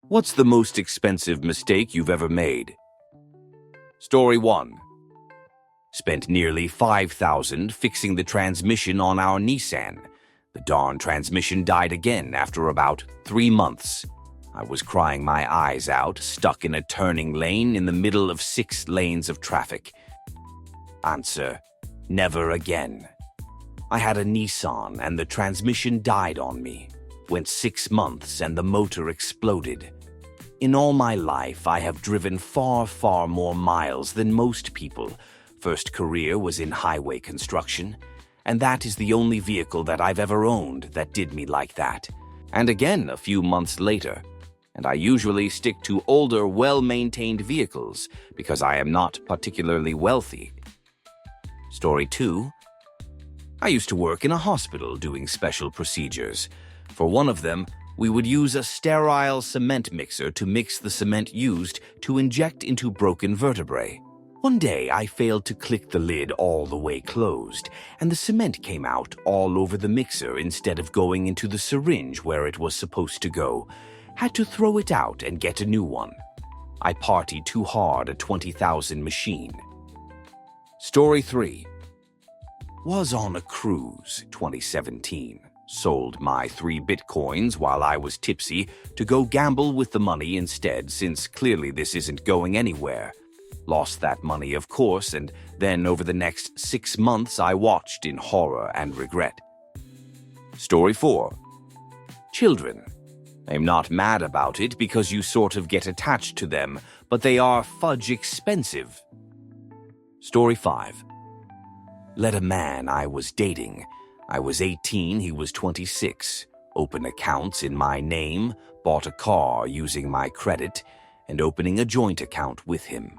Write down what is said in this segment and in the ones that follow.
What's the most expensive mistake you've ever made? Story 1. Spent nearly $5,000 fixing the transmission on our Nissan. The darn transmission died again after about 3 months. I was crying my eyes out, stuck in a turning lane in the middle of 6 lanes of traffic. Answer: never again. I had a Nissan and the transmission died on me. Went 6 months and the motor exploded. In all my life, I have driven far, far more miles than most people. First career was in highway construction, and that is the only vehicle that I've ever owned that did me like that. And again a few months later. And I usually stick to older, well-maintained vehicles because I am not particularly wealthy. Story 2. I used to work in a hospital doing special procedures. For one of them, we would use a sterile cement mixer to mix the cement used to inject into broken vertebrae. One day, I failed to click the lid all the way closed, and the cement came out all over the mixer instead of going into the syringe where it was supposed to go. Had to throw it out and get a new one. I partied too hard a 20,000 machine. Story 3. Was on a cruise, 2017. Sold my 3 Bitcoins while I was tipsy to go gamble with the money instead, since clearly this isn't going anywhere. Lost that money, of course, and then over the next 6 months I watched in horror and regret. Story 4. Children. I'm not mad about it because you sort of get attached to them, but they are fudge expensive. Story 5. Let a man I was dating. I was 18, he was 26. Open accounts in my name, bought a car using my credit, and opening a joint account with him.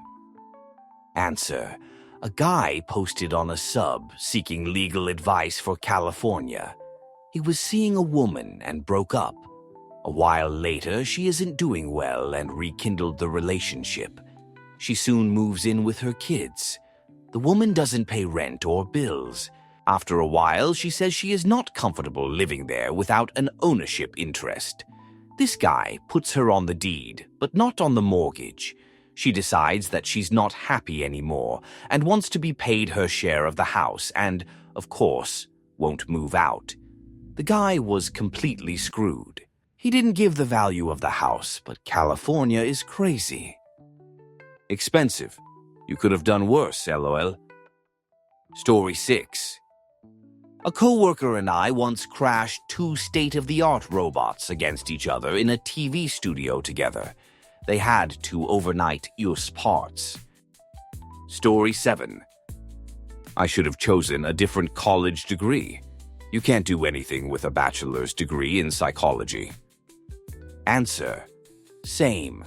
Answer: a guy posted on a sub seeking legal advice for California. He was seeing a woman and broke up. A while later, she isn't doing well and rekindled the relationship. She soon moves in with her kids. The woman doesn't pay rent or bills. After a while, she says she is not comfortable living there without an ownership interest. This guy puts her on the deed, but not on the mortgage. She decides that she's not happy anymore and wants to be paid her share of the house and, of course, won't move out. The guy was completely screwed. He didn't give the value of the house, but California is crazy. Expensive. You could have done worse, LOL. Story 6. A coworker and I once crashed 2 state-of-the-art robots against each other in a TV studio together. They had to overnight use parts. Story 7. I should have chosen a different college degree. You can't do anything with a bachelor's degree in psychology. Answer: same.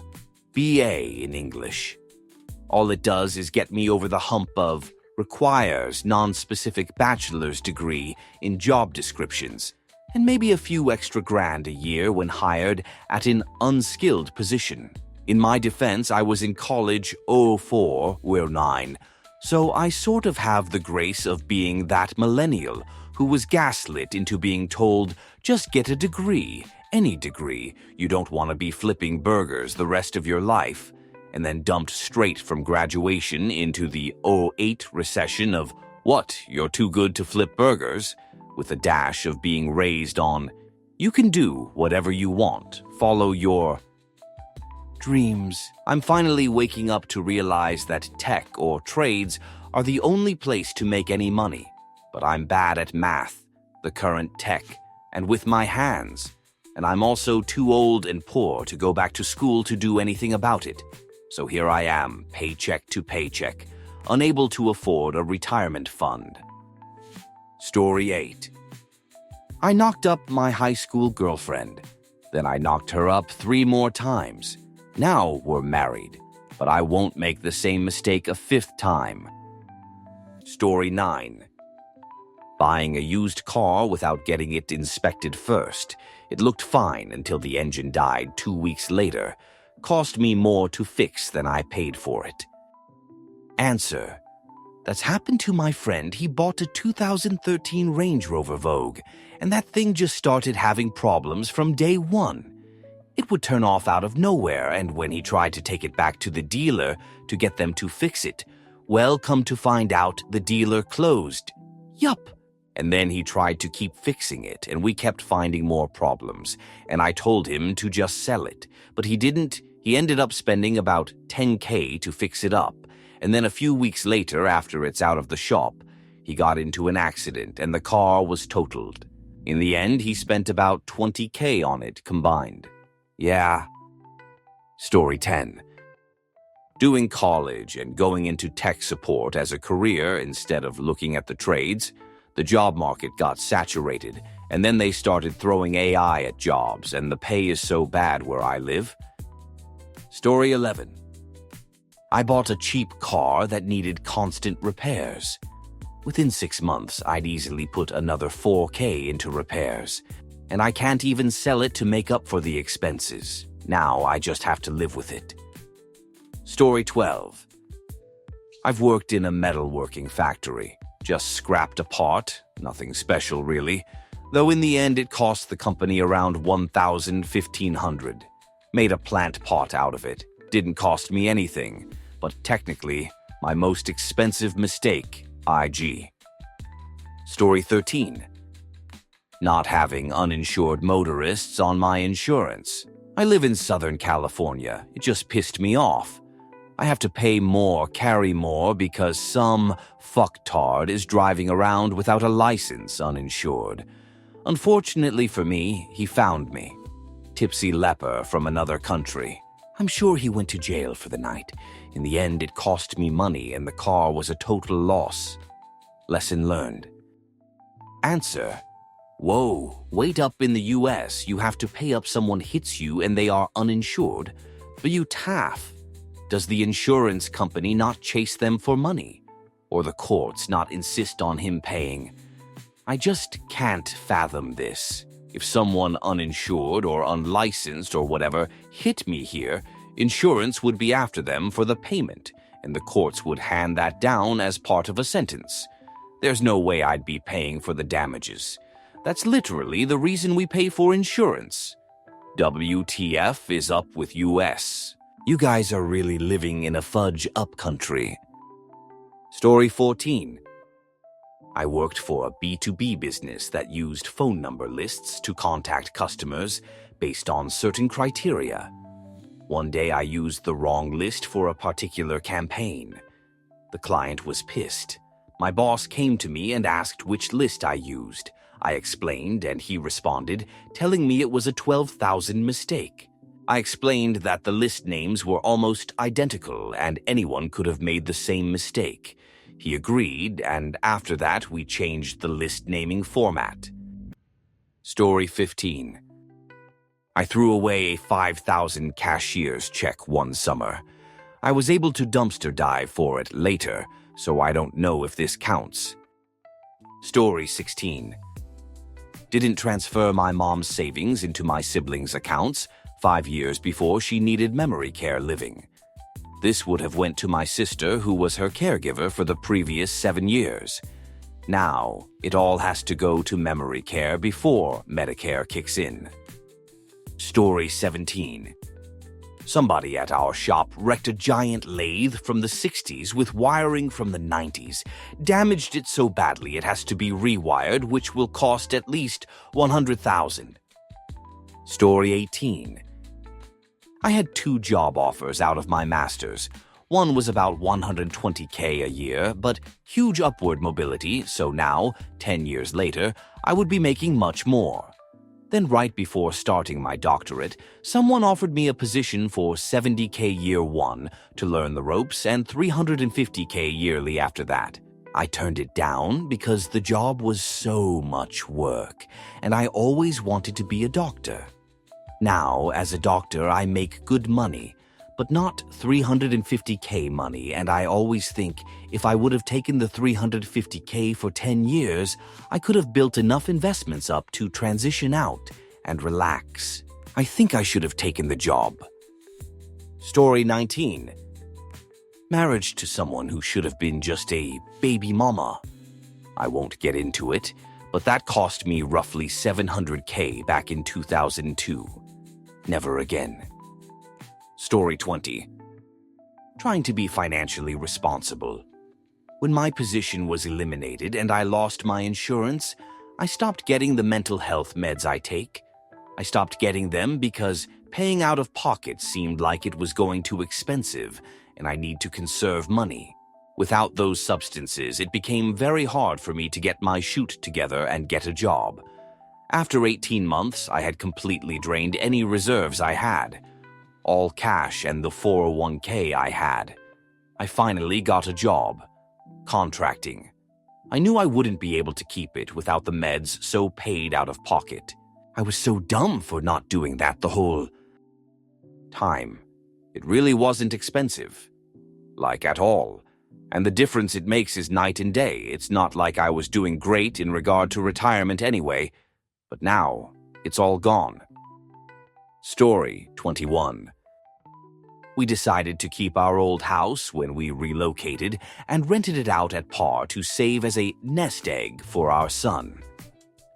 BA in English. All it does is get me over the hump of requires non-specific bachelor's degree in job descriptions, and maybe a few extra grand a year when hired at an unskilled position. In my defense, I was in college 04 or 09, so I sort of have the grace of being that millennial who was gaslit into being told, just get a degree, any degree, you don't want to be flipping burgers the rest of your life, and then dumped straight from graduation into the 08 recession of, what, you're too good to flip burgers, with a dash of being raised on, you can do whatever you want, follow your dreams. I'm finally waking up to realize that tech or trades are the only place to make any money, but I'm bad at math, the current tech, and with my hands, and I'm also too old and poor to go back to school to do anything about it. So here I am, paycheck to paycheck, unable to afford a retirement fund. Story 8. I knocked up my high school girlfriend. Then I knocked her up 3 more times. Now we're married, but I won't make the same mistake a 5th time. Story 9. Buying a used car without getting it inspected first. It looked fine until the engine died 2 weeks later. Cost me more to fix than I paid for it. Answer: that's happened to my friend. He bought a 2013 Range Rover Vogue, and that thing just started having problems from day one. It would turn off out of nowhere, and when he tried to take it back to the dealer to get them to fix it, well, come to find out, the dealer closed. Yup. And then he tried to keep fixing it, and we kept finding more problems, and I told him to just sell it, but he didn't. He ended up spending about $10K to fix it up, and then a few weeks later, after it's out of the shop, he got into an accident and the car was totaled. In the end, he spent about $20K on it combined. Yeah. Story 10. Doing college and going into tech support as a career instead of looking at the trades, the job market got saturated, and then they started throwing AI at jobs, and the pay is so bad where I live. Story 11. I bought a cheap car that needed constant repairs. Within 6 months, I'd easily put another $4K into repairs, and I can't even sell it to make up for the expenses. Now I just have to live with it. Story 12. I've worked in a metalworking factory. Just scrapped a part, nothing special really, though in the end it cost the company around $1,500. Made a plant pot out of it. Didn't cost me anything, but technically, my most expensive mistake, IG. Story 13. Not having uninsured motorists on my insurance. I live in Southern California. It just pissed me off. I have to pay more, carry more, because some fucktard is driving around without a license uninsured. Unfortunately for me, he found me. Tipsy leper from another country. I'm sure he went to jail for the night. In the end, it cost me money and the car was a total loss. Lesson learned. Answer. Whoa, wait up in the US, you have to pay up someone hits you and they are uninsured. But you taff. Does the insurance company not chase them for money? Or the courts not insist on him paying? I just can't fathom this. If someone uninsured or unlicensed or whatever hit me here, insurance would be after them for the payment, and the courts would hand that down as part of a sentence. There's no way I'd be paying for the damages. That's literally the reason we pay for insurance. WTF is up with US. You guys are really living in a fudge up country. Story 14. I worked for a B2B business that used phone number lists to contact customers based on certain criteria. One day I used the wrong list for a particular campaign. The client was pissed. My boss came to me and asked which list I used. I explained and he responded, telling me it was a 12,000 mistake. I explained that the list names were almost identical and anyone could have made the same mistake. He agreed, and after that we changed the list naming format. Story 15. I threw away a 5,000 cashier's check one summer. I was able to dumpster dive for it later, so I don't know if this counts. Story 16. Didn't transfer my mom's savings into my siblings' accounts 5 years before she needed memory care living. This would have went to my sister, who was her caregiver for the previous 7 years. Now, it all has to go to memory care before Medicare kicks in. Story 17. Somebody at our shop wrecked a giant lathe from the 60s with wiring from the 90s, damaged it so badly it has to be rewired, which will cost at least $100,000. Story 18. I had 2 job offers out of my master's. One was about $120K a year, but huge upward mobility, so now, 10 years later, I would be making much more. Then right before starting my doctorate, someone offered me a position for $70K year 1 to learn the ropes and $350K yearly after that. I turned it down because the job was so much work, and I always wanted to be a doctor. Now, as a doctor, I make good money, but not $350K money, and I always think if I would have taken the $350K for 10 years, I could have built enough investments up to transition out and relax. I think I should have taken the job. Story 19. Marriage to someone who should have been just a baby mama. I won't get into it, but that cost me roughly $700K back in 2002. Never again. Story 20. Trying to be financially responsible. When my position was eliminated and I lost my insurance, I stopped getting the mental health meds I take. I stopped getting them because paying out of pocket seemed like it was going too expensive and I need to conserve money. Without those substances, it became very hard for me to get my shoot together and get a job. After 18 months, I had completely drained any reserves I had, all cash and the 401k I had. I finally got a job, contracting. I knew I wouldn't be able to keep it without the meds, so paid out of pocket. I was so dumb for not doing that the whole time. It really wasn't expensive. Like at all. And the difference it makes is night and day. It's not like I was doing great in regard to retirement anyway, but now it's all gone. Story 21. We decided to keep our old house when we relocated and rented it out at par to save as a nest egg for our son.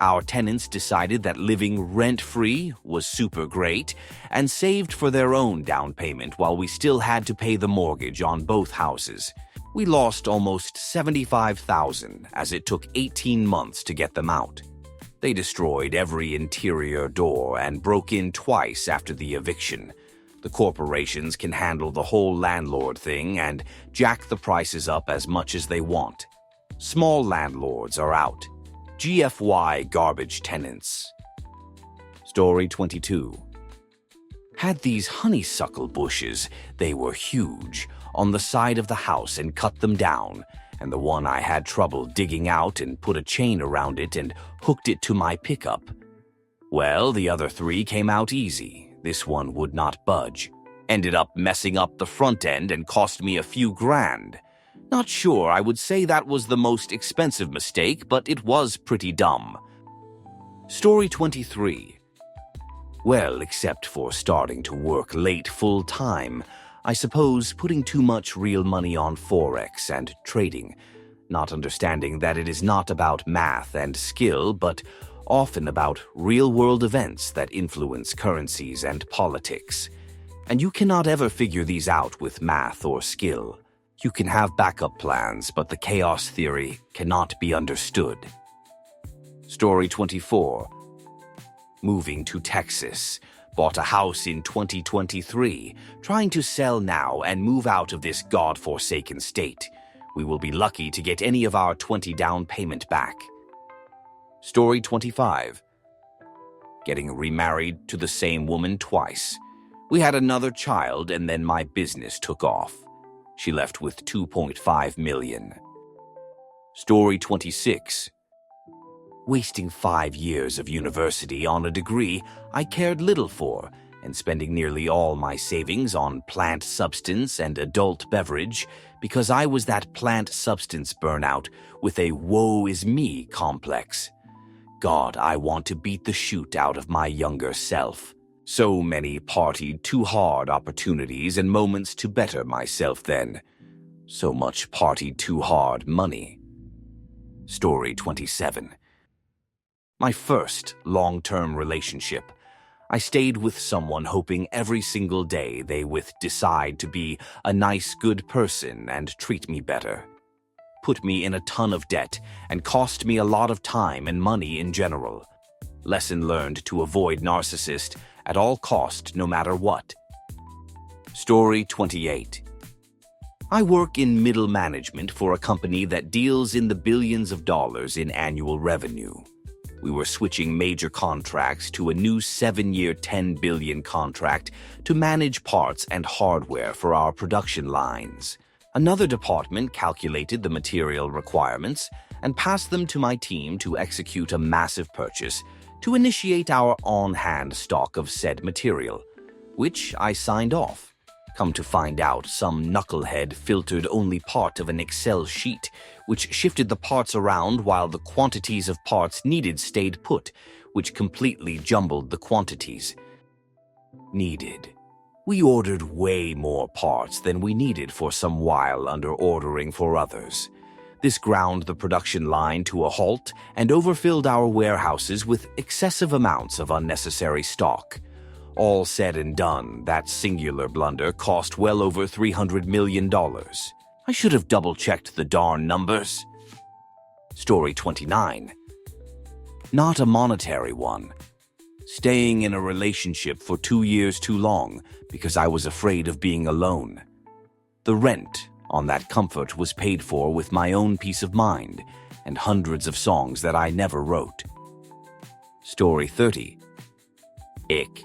Our tenants decided that living rent-free was super great and saved for their own down payment while we still had to pay the mortgage on both houses. We lost almost $75,000 as it took 18 months to get them out. They destroyed every interior door and broke in twice after the eviction. The corporations can handle the whole landlord thing and jack the prices up as much as they want. Small landlords are out. GFY garbage tenants. Story 22. Had these honeysuckle bushes, they were huge, on the side of the house and cut them down, and the one I had trouble digging out and put a chain around it and hooked it to my pickup. Well, the other three came out easy. This one would not budge. Ended up messing up the front end and cost me a few grand. Not sure I would say that was the most expensive mistake, but it was pretty dumb. Story 23. Well, except for starting to work late full-time, I suppose putting too much real money on Forex and trading, not understanding that it is not about math and skill, but often about real-world events that influence currencies and politics. And you cannot ever figure these out with math or skill. You can have backup plans, but the chaos theory cannot be understood. Story 24. Moving to Texas. Bought a house in 2023, trying to sell now and move out of this god-forsaken state. We will be lucky to get any of our 20 down payment back. Story 25. Getting remarried to the same woman twice. We had another child and then my business took off. She left with $2.5 million. Story 26. Wasting 5 years of university on a degree I cared little for, and spending nearly all my savings on plant substance and adult beverage because I was that plant substance burnout with a woe is me complex. God, I want to beat the shoot out of my younger self. So many partied too hard opportunities and moments to better myself then. So much partied too hard money. Story 27. My first long-term relationship. I stayed with someone hoping every single day they would decide to be a nice, good person and treat me better. Put me in a ton of debt and cost me a lot of time and money in general. Lesson learned to avoid narcissist at all cost no matter what. Story 28. I work in middle management for a company that deals in the billions of dollars in annual revenue. We were switching major contracts to a new 7-year $10 billion contract to manage parts and hardware for our production lines. Another department calculated the material requirements and passed them to my team to execute a massive purchase to initiate our on-hand stock of said material, which I signed off. Come to find out, some knucklehead filtered only part of an Excel sheet, which shifted the parts around while the quantities of parts needed stayed put, which completely jumbled the quantities needed. We ordered way more parts than we needed for some while under ordering for others. This ground the production line to a halt and overfilled our warehouses with excessive amounts of unnecessary stock. All said and done, that singular blunder cost well over $300 million. I should have double-checked the darn numbers. Story 29. Not a monetary one. Staying in a relationship for 2 years too long because I was afraid of being alone. The rent on that comfort was paid for with my own peace of mind and hundreds of songs that I never wrote. Story 30. Ick.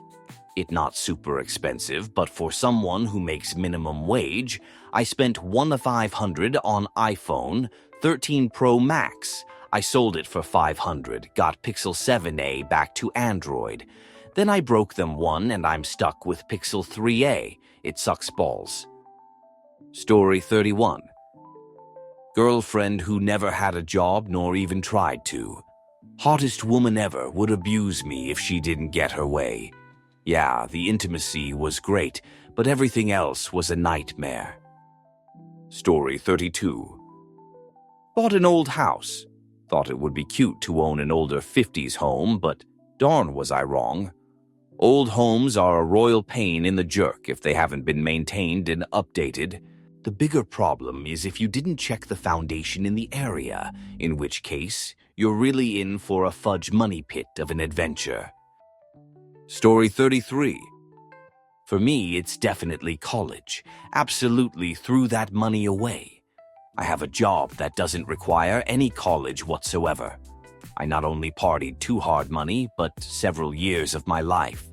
It not super expensive, but for someone who makes minimum wage, I spent $1,500 on iPhone 13 Pro Max. I sold it for $500, got Pixel 7a back to Android. Then I broke them one and I'm stuck with Pixel 3a. It sucks balls. Story 31. Girlfriend who never had a job nor even tried to. Hottest woman ever would abuse me if she didn't get her way. Yeah, the intimacy was great, but everything else was a nightmare. Story 32. Bought an old house. Thought it would be cute to own an older 50s home, but darn was I wrong. Old homes are a royal pain in the jerk if they haven't been maintained and updated. The bigger problem is if you didn't check the foundation in the area, in which case you're really in for a fudge money pit of an adventure. Story 33. For me, it's definitely college. Absolutely threw that money away. I have a job that doesn't require any college whatsoever. I not only partied too hard money, but several years of my life.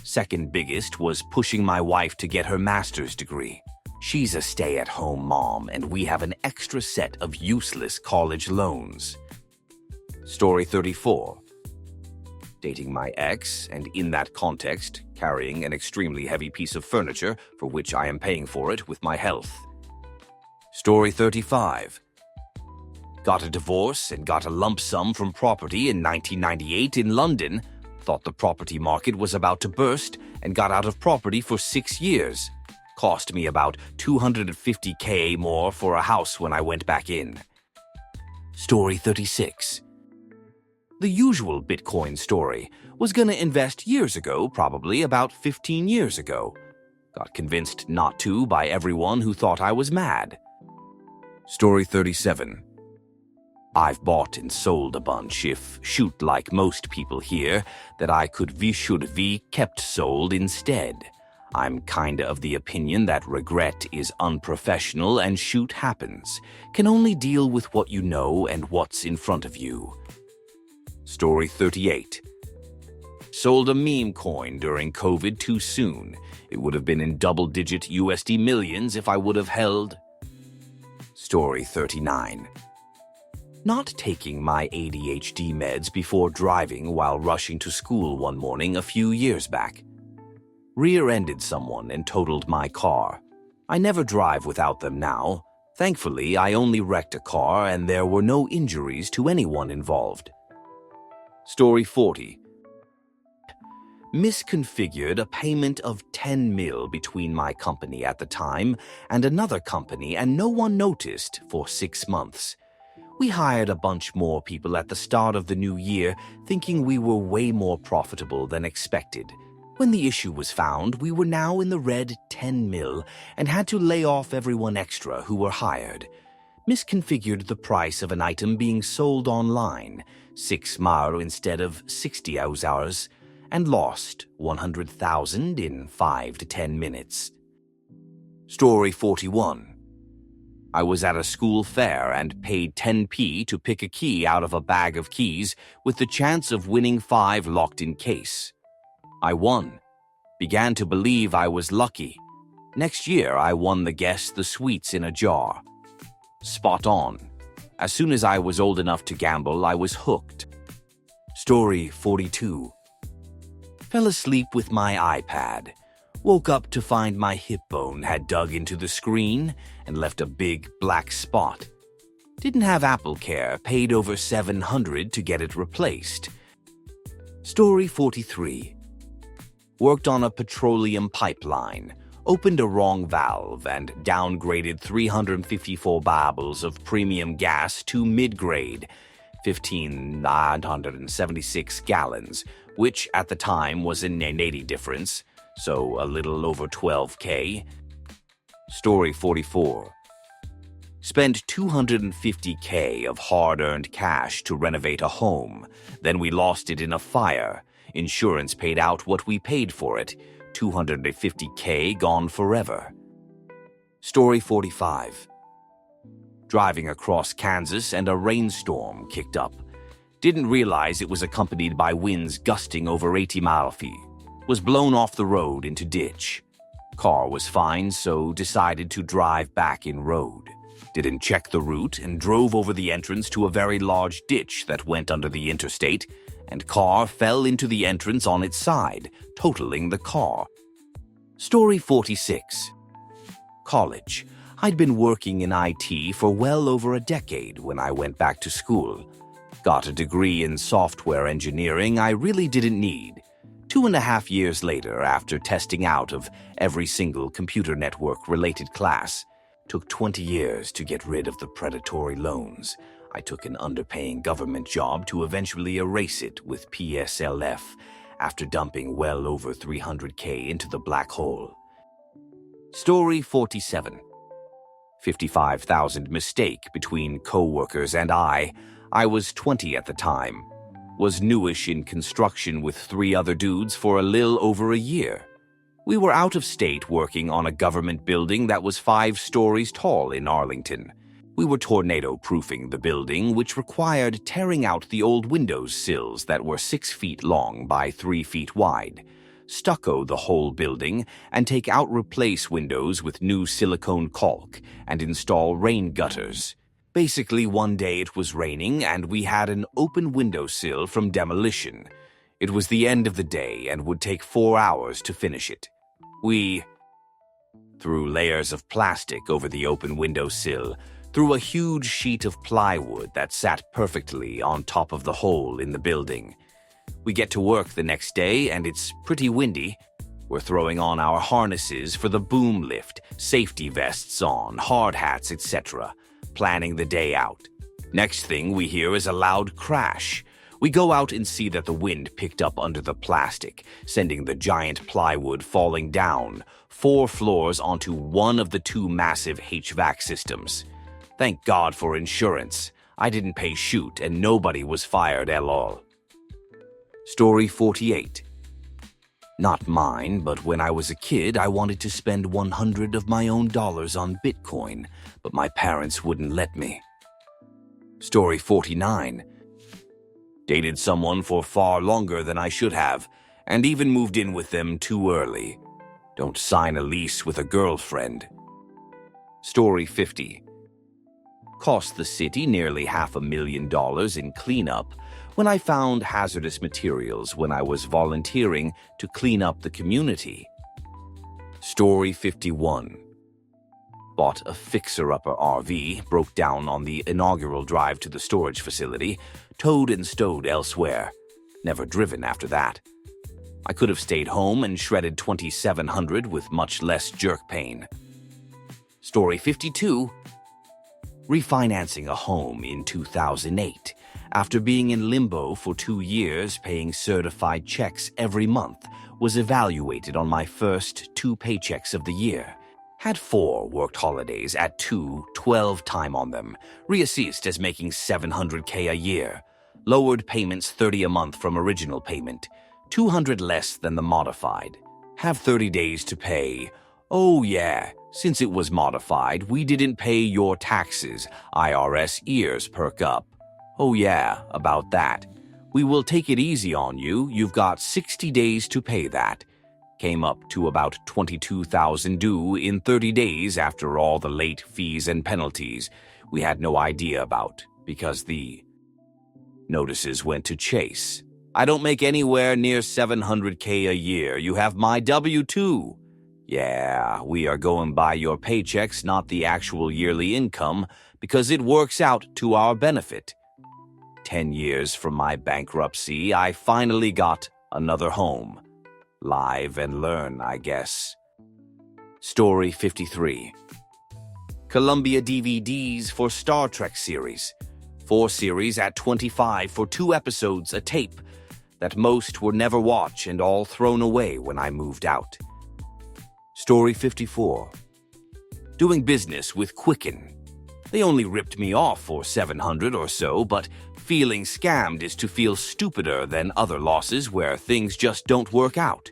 Second biggest was pushing my wife to get her master's degree. She's a stay-at-home mom, and we have an extra set of useless college loans. Story 34. Dating my ex, and in that context, carrying an extremely heavy piece of furniture for which I am paying for it with my health. Story 35. Got a divorce and got a lump sum from property in 1998 in London, thought the property market was about to burst, and got out of property for 6 years. Cost me about $250K more for a house when I went back in. Story 36. The usual Bitcoin story. Was gonna invest years ago, probably about 15 years ago. Got convinced not to by everyone who thought I was mad. Story 37. I've bought and sold a bunch, if shoot like most people here, that I could should kept sold instead. I'm kinda of the opinion that regret is unprofessional and shoot happens. Can only deal with what you know and what's in front of you. Story 38. Sold a meme coin during COVID too soon. It would have been in double-digit USD millions if I would have held. Story 39. Not taking my ADHD meds before driving while rushing to school one morning a few years back. Rear-ended someone and totaled my car. I never drive without them now. Thankfully, I only wrecked a car and there were no injuries to anyone involved. Story 40. Misconfigured a payment of 10 mil between my company at the time and another company, and no one noticed for 6 months. We hired a bunch more people at the start of the new year, thinking we were way more profitable than expected. When the issue was found, we were now in the red 10 mil and had to lay off everyone extra who were hired. Misconfigured the price of an item being sold online, 6 mar instead of 60 hours, and lost 100,000 in 5 to 10 minutes. Story 41. I was at a school fair and paid 10p to pick a key out of a bag of keys with the chance of winning 5 locked in case. I won. Began to believe I was lucky. Next year, I won the guess the sweets in a jar. Spot on. As soon as I was old enough to gamble, I was hooked. Story 42. Fell asleep with my iPad. Woke up to find my hip bone had dug into the screen and left a big black spot. Didn't have Apple Care, paid over $700 to get it replaced. Story 43. Worked on a petroleum pipeline. Opened a wrong valve and downgraded 354 barrels of premium gas to mid-grade. 1,576 gallons, which at the time was a 980 difference, so a little over 12K. Story 44. Spent $250K of hard-earned cash to renovate a home. Then we lost it in a fire. Insurance paid out what we paid for it. $250K gone forever. Story 45. Driving across Kansas and a rainstorm kicked up. Didn't realize it was accompanied by winds gusting over 80 miles per hour. Was blown off the road into ditch. Car was fine, so decided to drive back in road. Didn't check the route and drove over the entrance to a very large ditch that went under the interstate, and car fell into the entrance on its side, totaling the car. Story 46. College. I'd been working in IT for well over a decade when I went back to school. Got a degree in software engineering I really didn't need. 2.5 years later, after testing out of every single computer network-related class, took 20 years to get rid of the predatory loans. I took an underpaying government job to eventually erase it with PSLF after dumping well over $300K into the black hole. Story 47. 55,000 mistake between co-workers and I. I was 20 at the time. Was newish in construction with 3 other dudes for a little over a year. We were out of state working on a government building that was 5 stories tall in Arlington. We were tornado-proofing the building, which required tearing out the old windows sills that were 6 feet long by 3 feet wide, stucco the whole building, and take out replace windows with new silicone caulk, and install rain gutters. Basically, one day it was raining, and we had an open windowsill from demolition. It was the end of the day and would take 4 hours to finish it. We threw layers of plastic over the open windowsill, threw a huge sheet of plywood that sat perfectly on top of the hole in the building. We get to work the next day and it's pretty windy. We're throwing on our harnesses for the boom lift, safety vests on, hard hats, etc., planning the day out. Next thing we hear is a loud crash. We go out and see that the wind picked up under the plastic, sending the giant plywood falling down 4 floors onto one of the 2 massive HVAC systems. Thank God for insurance. I didn't pay shoot and nobody was fired at all. Story 48. Not mine, but when I was a kid, I wanted to spend 100 of my own dollars on Bitcoin, but my parents wouldn't let me. Story 49. Dated someone for far longer than I should have, and even moved in with them too early. Don't sign a lease with a girlfriend. Story 50. Cost the city nearly $500,000 in cleanup when I found hazardous materials when I was volunteering to clean up the community. Story 51. Bought a fixer-upper RV, broke down on the inaugural drive to the storage facility, towed and stowed elsewhere. Never driven after that. I could have stayed home and shredded 2,700 with much less jerk pain. Story 52. Refinancing a home in 2008. After being in limbo for 2 years, paying certified checks every month, was evaluated on my first 2 paychecks of the year. Had 4 worked holidays at 2, 12 time on them. Reassessed as making $700K a year. Lowered payments 30 a month from original payment. 200 less than the modified. Have 30 days to pay. Oh yeah, since it was modified, we didn't pay your taxes. IRS ears perk up. Oh yeah, about that. We will take it easy on you. You've got 60 days to pay that. Came up to about $22,000 due in 30 days after all the late fees and penalties we had no idea about because the notices went to Chase. I don't make anywhere near $700K a year. You have my W-2. Yeah, we are going by your paychecks, not the actual yearly income, because it works out to our benefit. 10 years from my bankruptcy, I finally got another home. Live and learn, I guess. Story 53. Columbia DVDs for Star Trek series. 4 series at 25 for 2 episodes a tape that most were never watched and all thrown away when I moved out. Story 54. Doing business with Quicken. They only ripped me off for $700 or so, but feeling scammed is to feel stupider than other losses where things just don't work out.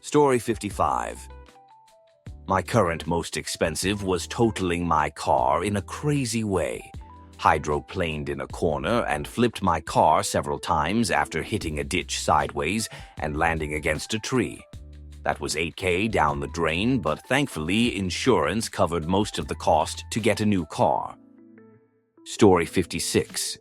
Story 55. My current most expensive was totaling my car in a crazy way. Hydroplaned in a corner and flipped my car several times after hitting a ditch sideways and landing against a tree. That was $8,000 down the drain, but thankfully insurance covered most of the cost to get a new car. Story 56.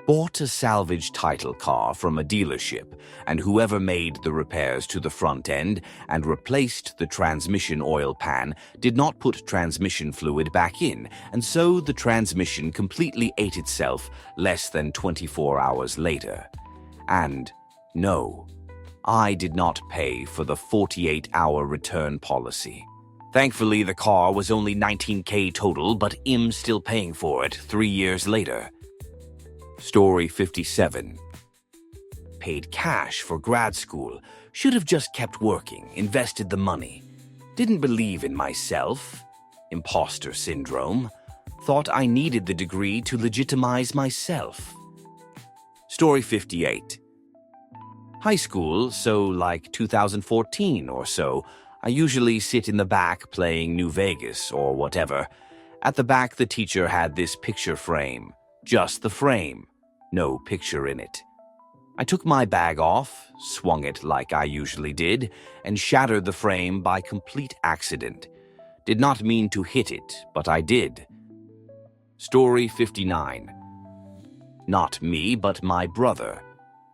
Bought a salvage title car from a dealership, and whoever made the repairs to the front end and replaced the transmission oil pan did not put transmission fluid back in, and so the transmission completely ate itself less than 24 hours later. And no, I did not pay for the 48-hour return policy. Thankfully, the car was only $19,000 total, but I'm still paying for it 3 years later. Story 57. Paid cash for grad school. Should have just kept working, invested the money. Didn't believe in myself. Imposter syndrome. Thought I needed the degree to legitimize myself. Story 58. High school, so like 2014 or so, I usually sit in the back playing New Vegas or whatever. At the back, the teacher had this picture frame. Just the frame. No picture in it. I took my bag off, swung it like I usually did, and shattered the frame by complete accident. Did not mean to hit it, but I did. Story 59. Not me, but my brother.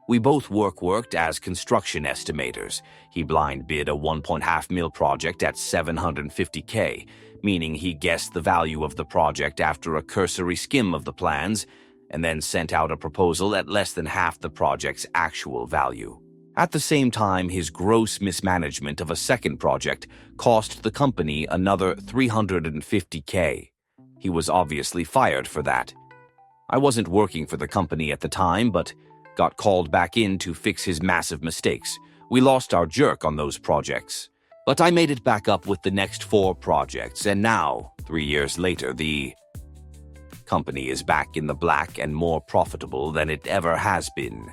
We both worked as construction estimators. He blind bid a $1.5 million project at $750,000, meaning he guessed the value of the project after a cursory skim of the plans, and then sent out a proposal at less than half the project's actual value. At the same time, his gross mismanagement of a second project cost the company another $350,000. He was obviously fired for that. I wasn't working for the company at the time, but got called back in to fix his massive mistakes. We lost our jerk on those projects. But I made it back up with the next 4 projects, and now, 3 years later, the company is back in the black and more profitable than it ever has been.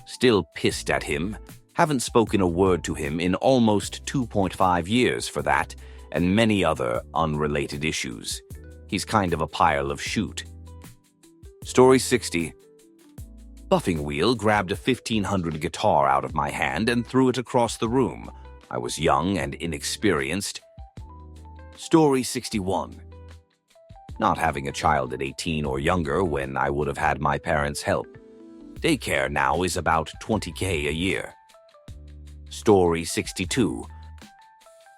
Still pissed at him. Haven't spoken a word to him in almost 2.5 years for that, and many other unrelated issues. He's kind of a pile of shit. Story 60. Buffing Wheel grabbed a 1500 guitar out of my hand and threw it across the room. I was young and inexperienced. Story 61. Not having a child at 18 or younger when I would have had my parents' help. Daycare now is about $20,000 a year. Story 62.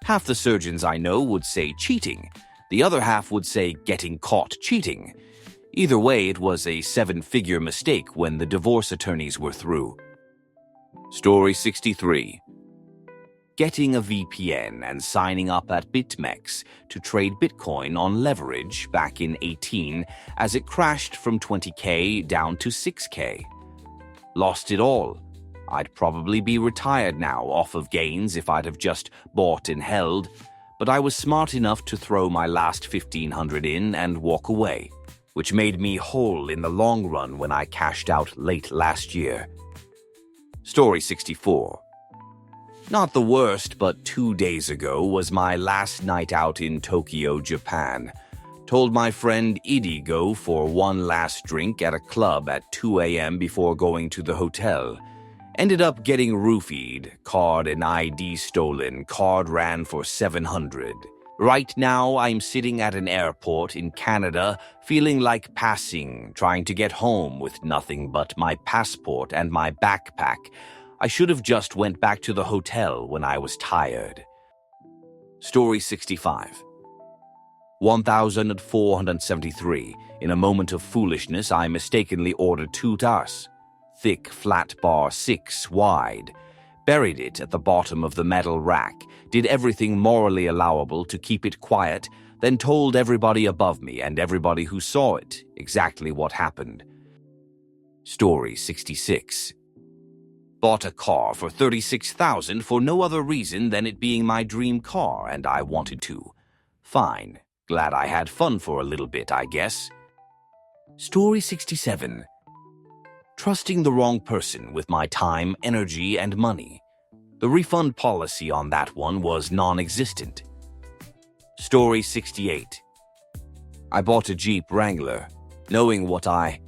Half the surgeons I know would say cheating. The other half would say getting caught cheating. Either way, it was a 7-figure mistake when the divorce attorneys were through. Story 63. Getting a VPN and signing up at BitMEX to trade Bitcoin on leverage back in 18 as it crashed from $20,000 down to $6,000. Lost it all. I'd probably be retired now off of gains if I'd have just bought and held, but I was smart enough to throw my last $1,500 in and walk away, which made me whole in the long run when I cashed out late last year. Story 64. Not the worst, but 2 days ago was my last night out in Tokyo, Japan. Told my friend Edie go for one last drink at a club at 2 a.m. before going to the hotel. Ended up getting roofied, card and ID stolen, card ran for $700. Right now, I'm sitting at an airport in Canada, feeling like passing, trying to get home with nothing but my passport and my backpack. I should have just went back to the hotel when I was tired. Story 65. 1473. In a moment of foolishness, I mistakenly ordered 2 tasse. Thick, flat bar 6 wide. Buried it at the bottom of the metal rack. Did everything morally allowable to keep it quiet, then told everybody above me and everybody who saw it exactly what happened. Story 66. Bought a car for $36,000 for no other reason than it being my dream car and I wanted to. Fine. Glad I had fun for a little bit, I guess. Story 67. Trusting the wrong person with my time, energy, and money. The refund policy on that one was non-existent. Story 68. I bought a Jeep Wrangler, knowing what I